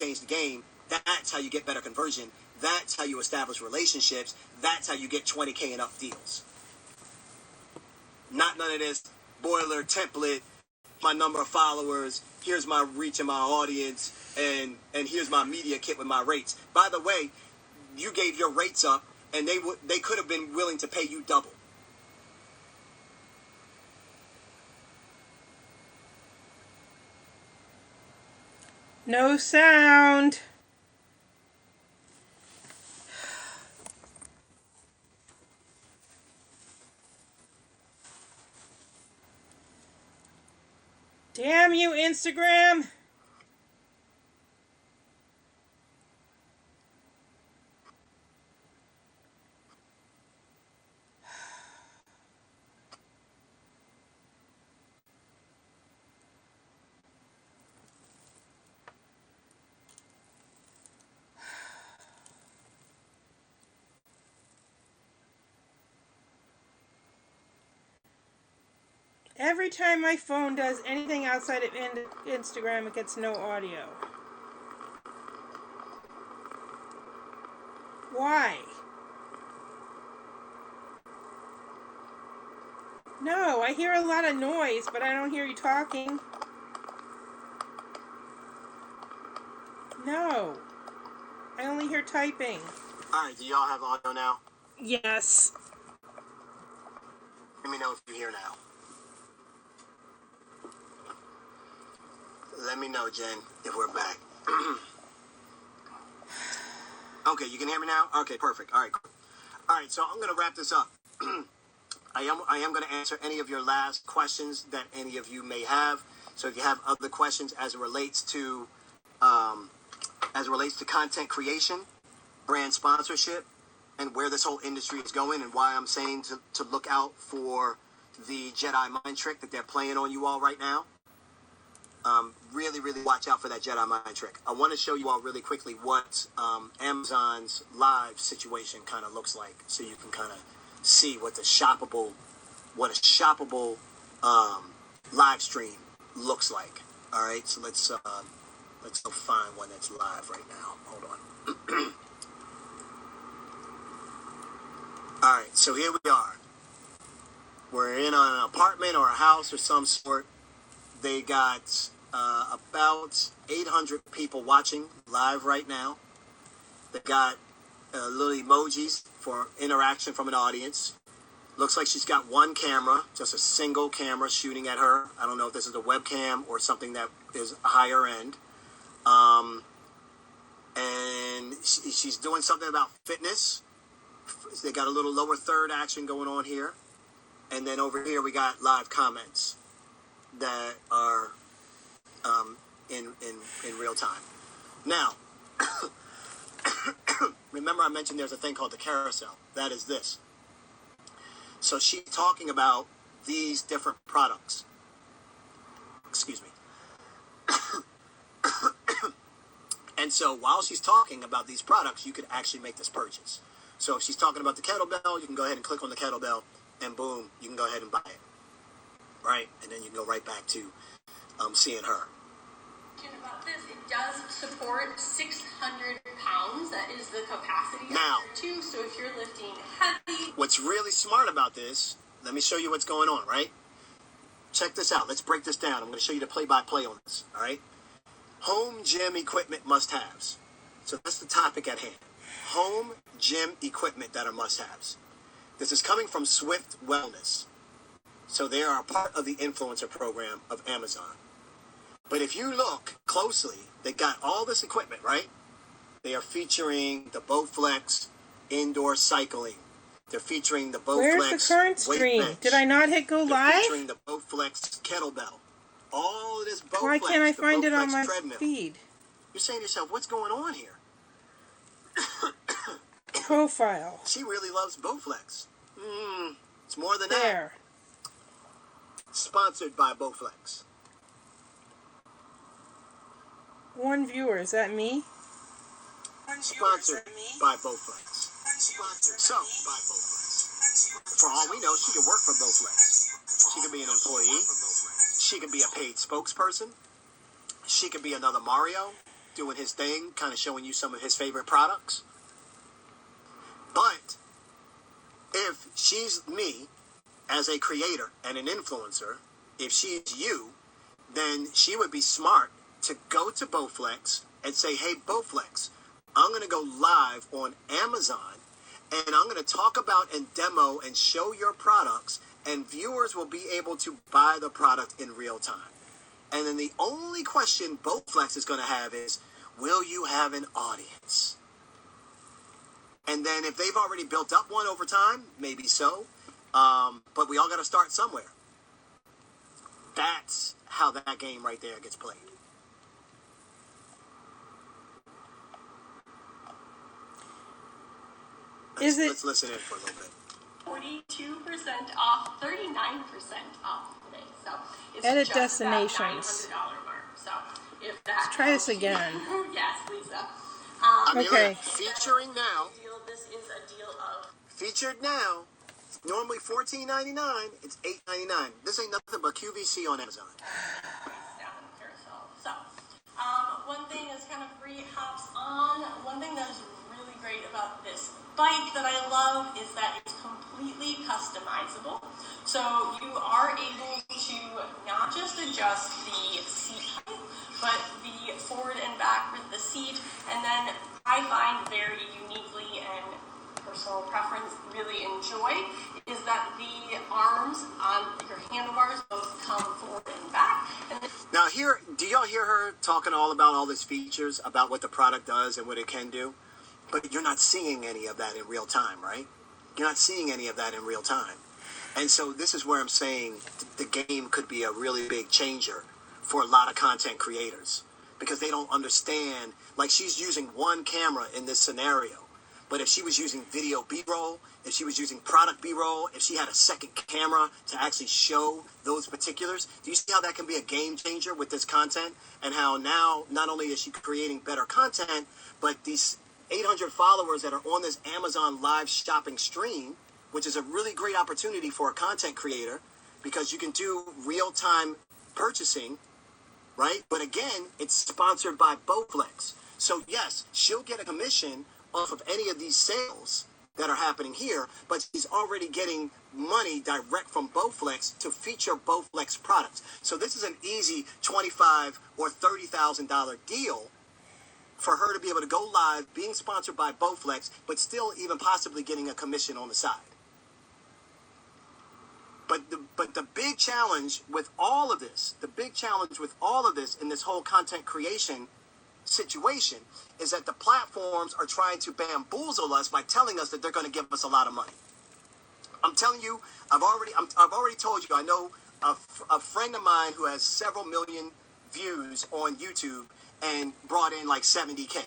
change the game. That's how you get better conversion. That's how you establish relationships. That's how you get 20K and up deals. Not none of this boiler template, my number of followers, here's my reach and my audience, and here's my media kit with my rates. By the way, you gave your rates up, and they could have been willing to pay you double. No sound. Damn you, Instagram. Every time my phone does anything outside of Instagram, it gets no audio. Why? No, I hear a lot of noise, but I don't hear you talking. No. I only hear typing. Alright, do y'all have audio now? Yes. Let me know if you hear now. Let me know, Jen, if we're back. Okay, you can hear me now? Okay, perfect. All right, cool. All right, so I'm going to wrap this up. I am going to answer any of your last questions that any of you may have. So if you have other questions as it relates to content creation, brand sponsorship, and where this whole industry is going, and why I'm saying to look out for the Jedi mind trick that they're playing on you all right now. Really, really watch out for that Jedi mind trick. I want to show you all really quickly what Amazon's live situation kind of looks like, so you can kind of see what a shoppable live stream looks like. All right, so let's go find one that's live right now. Hold on. All right, so here we are. We're in an apartment or a house of some sort. They got about 800 people watching live right now. They got little emojis for interaction from an audience. Looks like she's got one camera, just a single camera shooting at her. I don't know if this is a webcam or something that is higher end. And she's doing something about fitness. They got a little lower third action going on here. And then over here we got live comments that are in real time. Now, remember I mentioned there's a thing called the carousel. That is this. So she's talking about these different products. Excuse me. And so while she's talking about these products, you could actually make this purchase. So if she's talking about the kettlebell, you can go ahead and click on the kettlebell, and boom, you can go ahead and buy it. Right? And then you can go right back to seeing her. About this, it does support 600 pounds. That is the capacity now, of your tube. So if you're lifting heavy. What's really smart about this, let me show you what's going on, right? Check this out. Let's break this down. I'm going to show you the play-by-play on this, all right? Home gym equipment must-haves. So that's the topic at hand. Home gym equipment that are must-haves. This is coming from Swift Wellness. So they are a part of the influencer program of Amazon. But if you look closely, they got all this equipment, right? They are featuring the Bowflex indoor cycling. They're featuring the Bowflex. Where's the current stream? Bench. Did I not hit go live? They're featuring the Bowflex kettlebell. All of this Bowflex. Why can't I find it on my treadmill. feed? You're saying to yourself, what's going on here? Profile. She really loves Bowflex. It's more than there. That. Sponsored by Bowflex. One viewer, is that me? Sponsored by Bowflex. So, by Bowflex. For all we know, she could work for Bowflex. She could be an employee. She could be a paid spokesperson. She could be another Mario. doing his thing, kind of showing you some of his favorite products. But if she's me as a creator and an influencer, if she's you, then she would be smart to go to Bowflex and say, hey, Bowflex, I'm going to go live on Amazon and I'm going to talk about and demo and show your products, and viewers will be able to buy the product in real time. And then the only question Bowflex is going to have is, will you have an audience? And then if they've already built up one over time, maybe so. But we all got to start somewhere. That's how that game right there gets played. Let's listen in for a little bit. 42% off, 39% off today. So it's Edit just destinations. that $900 mark. So if that Let's try this helps you- again. Yes, Lisa. I mean, Okay. look, featuring now, This is a deal of featured now, it's normally $14.99, it's $8.99. This ain't nothing but QVC on Amazon. down in the carousel. So, one thing is kind of free hops on. One thing that is really great about this bike that I love is that it's completely customizable. So you are able to not just adjust the seat height, but the forward and back with the seat. And then I find very uniquely and personal preference really enjoy is that the arms on your handlebars both come forward and back. And then Now here, do y'all hear her talking all about all these features, about what the product does and what it can do? But you're not seeing any of that in real time, right? You're not seeing any of that in real time. And so this is where I'm saying the game could be a really big changer for a lot of content creators, because they don't understand, like she's using one camera in this scenario. But if she was using video B-roll, if she was using product B-roll, if she had a second camera to actually show those particulars, do you see how that can be a game changer with this content? And how now, not only is she creating better content, but these 800 followers that are on this Amazon live shopping stream, which is a really great opportunity for a content creator, because you can do real-time purchasing, right? But again, it's sponsored by Bowflex. So yes, she'll get a commission off of any of these sales that are happening here, but she's already getting money direct from Bowflex to feature Bowflex products. So this is an easy $25,000 or $30,000 deal for her to be able to go live, being sponsored by Bowflex, but still even possibly getting a commission on the side. But the big challenge with all of this, in this whole content creation situation, is that the platforms are trying to bamboozle us by telling us that they're going to give us a lot of money. I'm telling you, I've already told you. I know a friend of mine who has several million views on YouTube and brought in like 70K.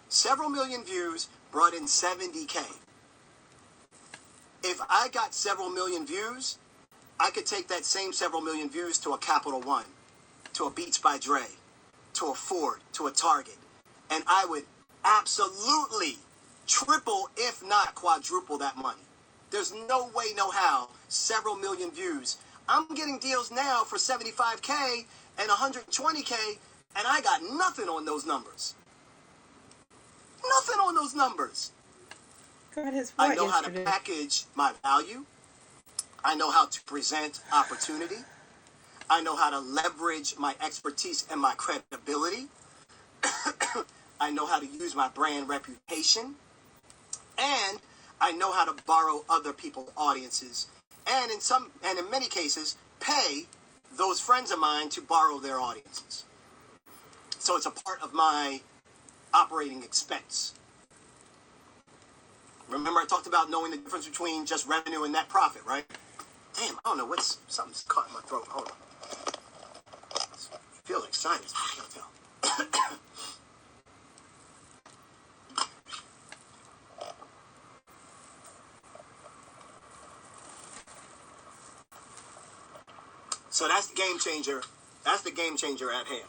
Several million views, brought in 70K. If I got several million views, I could take that same several million views to a Capital One, to a Beats by Dre, to a Ford, to a Target, and I would absolutely triple, if not quadruple that money. There's no way, no how, several million views. I'm getting deals now for 75K and 120K, and I got nothing on those numbers. Nothing on those numbers. Got his I what know how to yesterday? package my value. I know how to present opportunity. I know how to leverage my expertise and my credibility. I know how to use my brand reputation. And I know how to borrow other people's audiences. And in many cases, pay those friends of mine to borrow their audiences. So it's a part of my operating expense. Remember I talked about knowing the difference between just revenue and net profit, right? Damn, I don't know something's caught in my throat. Hold on. I feel like sinus. I gotta tell. So that's the game changer. That's the game changer at hand.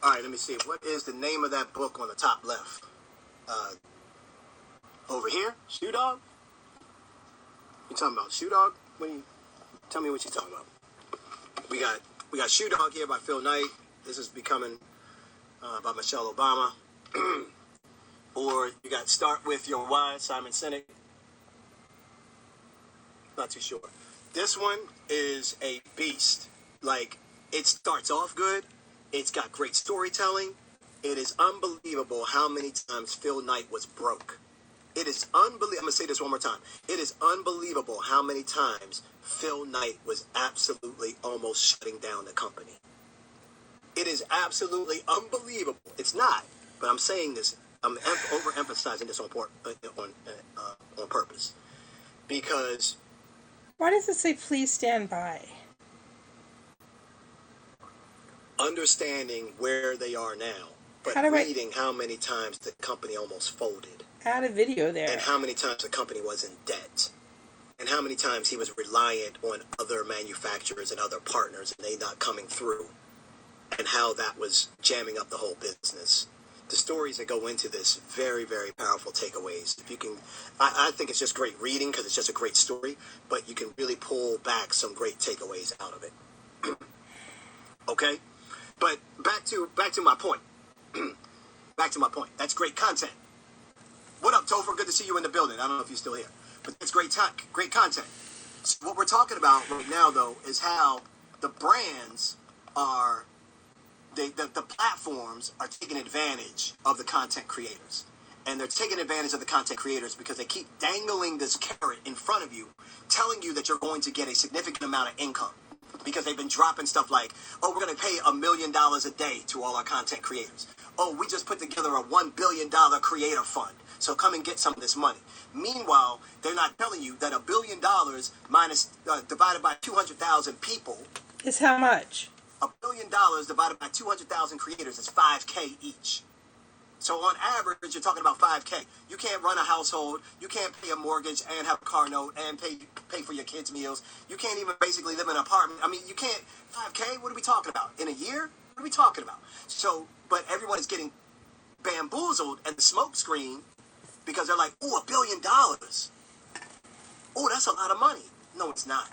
All right, let me see. What is the name of that book on the top left? Over here? Shoe Dog? You talking about Shoe Dog? Tell me what you're talking about. We got We got Shoe Dog here by Phil Knight. This is Becoming by Michelle Obama. Or you got Start With Your Why, Simon Sinek. Not too sure. This one is a beast. Like, it starts off good. It's got great storytelling. It is unbelievable how many times Phil Knight was broke. It is unbelievable. I'm going to say this one more time. It is unbelievable how many times Phil Knight was absolutely almost shutting down the company. It is absolutely unbelievable. It's not, but I'm saying this. I'm overemphasizing this on purpose. Because... Why does it say please stand by? Understanding where they are now, but reading how many times the company almost folded. Add a video there. And how many times the company was in debt. And how many times he was reliant on other manufacturers and other partners and they not coming through. And how that was jamming up the whole business. The stories that go into this, very, very powerful takeaways. If you can, I think it's just great reading because it's just a great story, but you can really pull back some great takeaways out of it. Okay? But back to my point. Back to my point. That's great content. What up, Topher? Good to see you in the building. I don't know if you're still here, but it's great content. So what we're talking about right now, though, is how the brands are, the platforms are taking advantage of the content creators. And they're taking advantage of the content creators because they keep dangling this carrot in front of you, telling you that you're going to get a significant amount of income. Because they've been dropping stuff like, oh, we're going to pay $1 million a day to all our content creators. Oh, we just put together a $1 billion creator fund. So come and get some of this money. Meanwhile, they're not telling you that $1 billion minus divided by 200,000 people is how much? $1 billion divided by 200,000 creators is $5K each. So on average, you're talking about $5K. You can't run a household. You can't pay a mortgage and have a car note and pay for your kids' meals. You can't even basically live in an apartment. I mean, you can't. $5K? What are we talking about? In a year? What are we talking about? So, but everyone is getting bamboozled at the smoke screen because they're like, oh, $1 billion. Oh, that's a lot of money. No, it's not.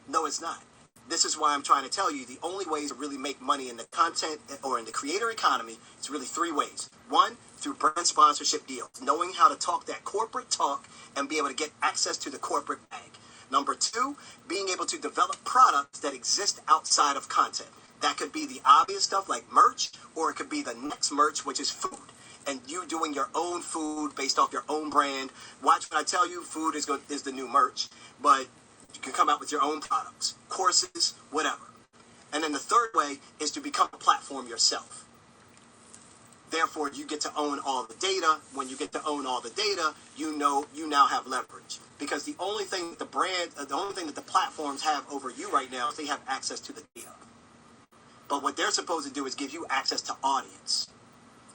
No, it's not. This is why I'm trying to tell you the only way to really make money in the content or in the creator economy is really three ways. One, through brand sponsorship deals, knowing how to talk that corporate talk and be able to get access to the corporate bag. Number two, being able to develop products that exist outside of content. That could be the obvious stuff like merch, or it could be the next merch, which is food. And you doing your own food based off your own brand. Watch what I tell you, food is the new merch. But you can come out with your own products, courses, whatever. And then the third way is to become a platform yourself. Therefore, you get to own all the data. When you get to own all the data, you now have leverage. Because the only thing that the platforms have over you right now is they have access to the data. But what they're supposed to do is give you access to audience.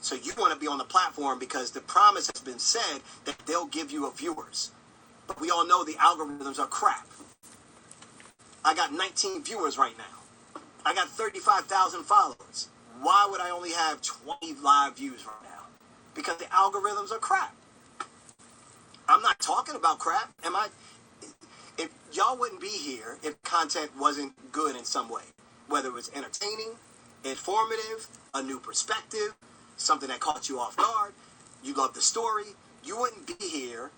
So you want to be on the platform because the promise has been said that they'll give you viewers. But we all know the algorithms are crap. I got 19 viewers right now. I got 35,000 followers. Why would I only have 20 live views right now? Because the algorithms are crap. I'm not talking about crap. Am I? If y'all wouldn't be here if content wasn't good in some way. Whether it was entertaining, informative, a new perspective, something that caught you off guard, you love the story, you wouldn't be here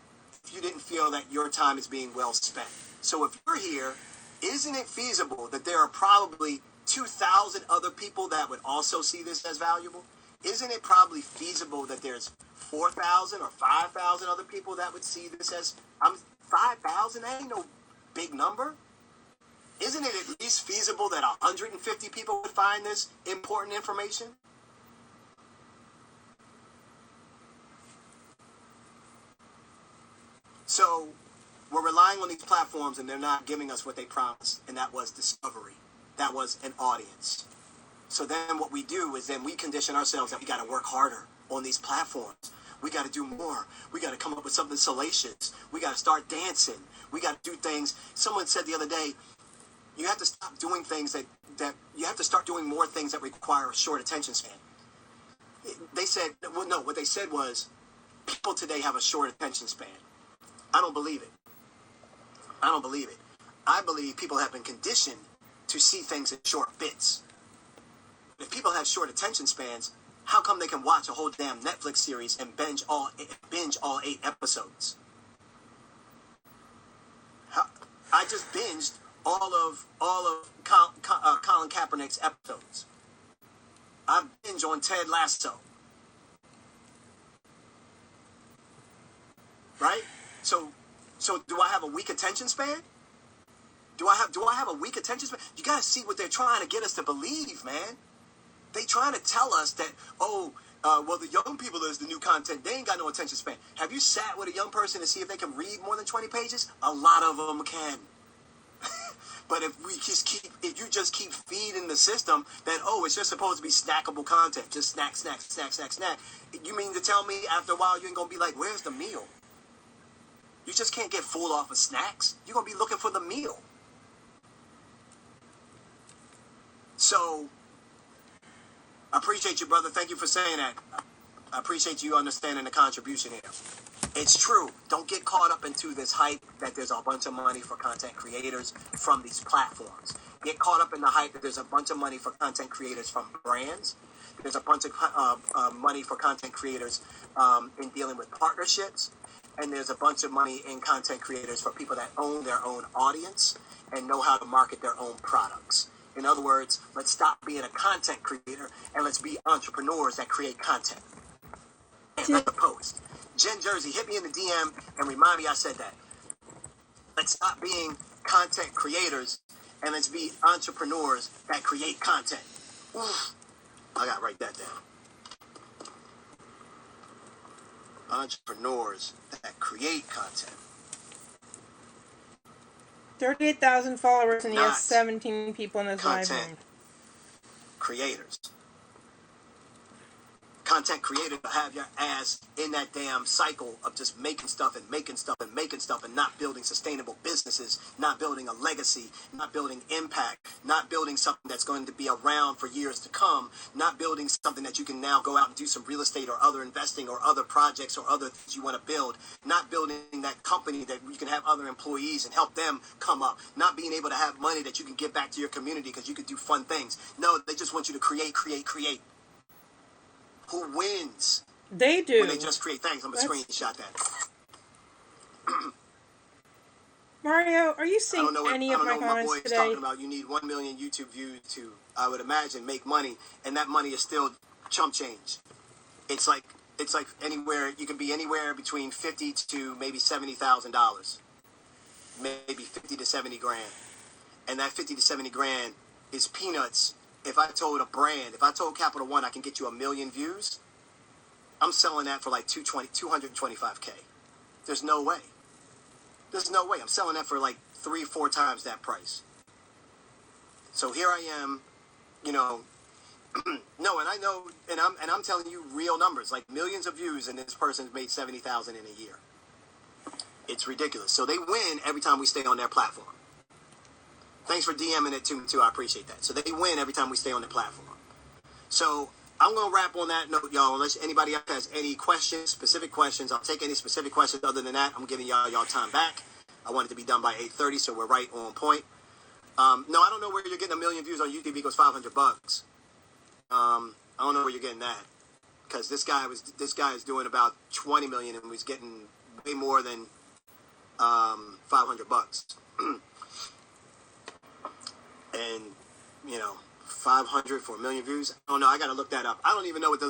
if you didn't feel that your time is being well spent. So if you're here, isn't it feasible that there are probably 2,000 other people that would also see this as valuable? Isn't it probably feasible that there's 4,000 or 5,000 other people that would see this as 5,000? That ain't no big number. Isn't it at least feasible that 150 people would find this important information? So we're relying on these platforms and they're not giving us what they promised, and that was discovery. That was an audience. So then what we do is then we condition ourselves that we got to work harder on these platforms. We got to do more. We got to come up with something salacious. We got to start dancing. We got to do things. Someone said the other day, you have to stop doing things that you have to start doing more things that require a short attention span. They said, well, no, what they said was people today have a short attention span. I don't believe it. I don't believe it. I believe people have been conditioned to see things in short bits. If people have short attention spans, how come they can watch a whole damn Netflix series and binge all 8 episodes? I just binged all of Colin Kaepernick's episodes. I binge on Ted Lasso. Right? So do I have a weak attention span? Do I have a weak attention span? You gotta see what they're trying to get us to believe, man. They trying to tell us that, well, the young people is the new content. They ain't got no attention span. Have you sat with a young person to see if they can read more than 20 pages? A lot of them can. But if you just keep feeding the system that, it's just supposed to be snackable content, just snack. You mean to tell me after a while you ain't gonna be like, where's the meal? You just can't get full off of snacks. You're gonna be looking for the meal. So, I appreciate you, brother. Thank you for saying that. I appreciate you understanding the contribution here. It's true. Don't get caught up into this hype that there's a bunch of money for content creators from these platforms. Get caught up in the hype that there's a bunch of money for content creators from brands. There's a bunch of money for content creators in dealing with partnerships. And there's a bunch of money in content creators for people that own their own audience and know how to market their own products. In other words, let's stop being a content creator and let's be entrepreneurs that create content. And let's post. Jen Jersey, hit me in the DM and remind me I said that. Let's stop being content creators and let's be entrepreneurs that create content. Oof. I gotta write that down. Entrepreneurs that create content. 38,000 followers, and he has Not 17 people in his live content room. creators. Content creators will have your ass in that damn cycle of just making stuff and not building sustainable businesses, not building a legacy, not building impact, not building something that's going to be around for years to come, not building something that you can now go out and do some real estate or other investing or other projects or other things you want to build, not building that company that you can have other employees and help them come up, not being able to have money that you can give back to your community because you can do fun things. No, they just want you to create. Who wins? They do. When they just create things. I'm going to screenshot that. Mario, are you seeing any of my comments my boy is today? talking about. You need 1 million YouTube views to, I would imagine, make money, and that money is still chump change. It's like anywhere, you can be anywhere between $50,000 to maybe $70,000, maybe 50 to 70 grand, and that 50 to 70 grand is peanuts. If I told Capital One I can get you 1 million views, I'm selling that for like $225K. There's no way. I'm selling that for like 3-4 times that price. So here I am, no, and I know, and I'm telling you real numbers, like millions of views, and this person's made $70,000 in a year. It's ridiculous. So they win every time we stay on their platform. Thanks for DMing it to me too. I appreciate that. So they win every time we stay on the platform. So I'm going to wrap on that note, y'all. Unless anybody else has any questions, specific questions, I'll take any specific questions. Other than that, I'm giving y'all time back. I want it to be done by 8:30, so we're right on point. No, I don't know where you're getting 1 million views on YouTube equals $500. I don't know where you're getting that, because this guy is doing about 20 million and was getting way more than $500. And 500 for 1 million views. I don't know. I got to look that up. I don't even know it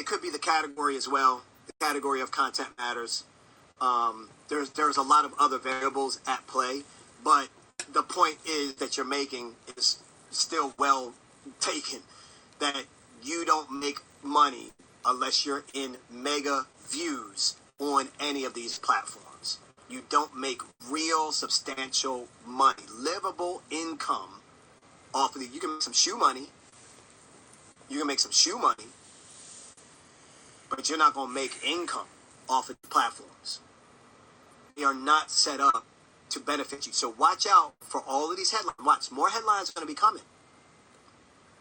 could be the category as well. The category of content matters. There's a lot of other variables at play, but the point is that you're making is still well taken. That you don't make money unless you're in mega views on any of these platforms. You don't make real substantial money, livable income off of you can make some shoe money. You can make some shoe money, but you're not going to make income off of the platforms. They are not set up to benefit you. So watch out for all of these headlines. Watch, more headlines are going to be coming.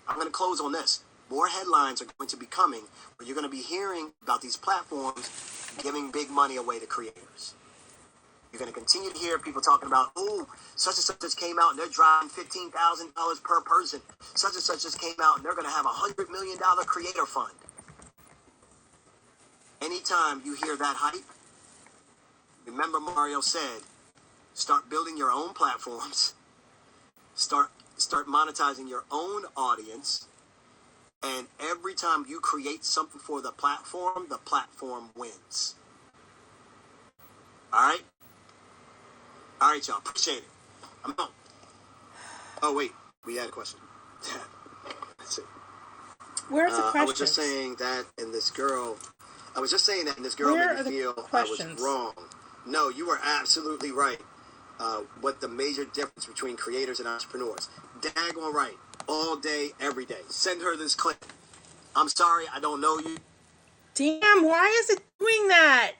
I'm going to close on this. More headlines are going to be coming where you're going to be hearing about these platforms giving big money away to creators. You're going to continue to hear people talking about, oh, such and such just came out and they're driving $15,000 per person. Such and such just came out and they're going to have $100 million creator fund. Anytime you hear that hype, remember Mario said, start building your own platforms, start monetizing your own audience, and every time you create something for the platform wins. All right? All right, y'all. Appreciate it. I'm out. Oh, wait. We had a question. Let's see. Where's the question? I was just saying that, and this girl made me feel I was wrong. No, you are absolutely right. What the major difference between creators and entrepreneurs. Daggone right. All day, every day. Send her this clip. I'm sorry, I don't know you. Damn, why is it doing that?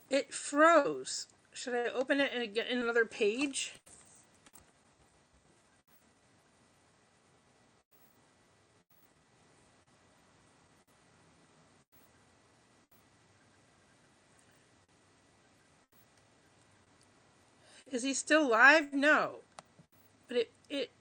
It froze. Should I open it and get another page? Is he still live? No. But it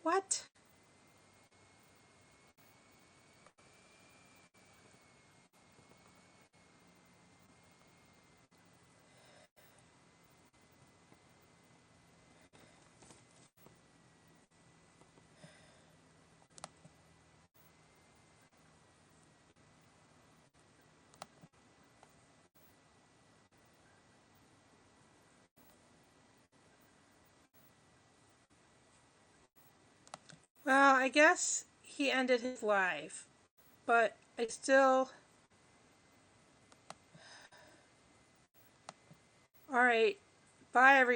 what? Well, I guess he ended his live, but I still. All right. Bye, everybody.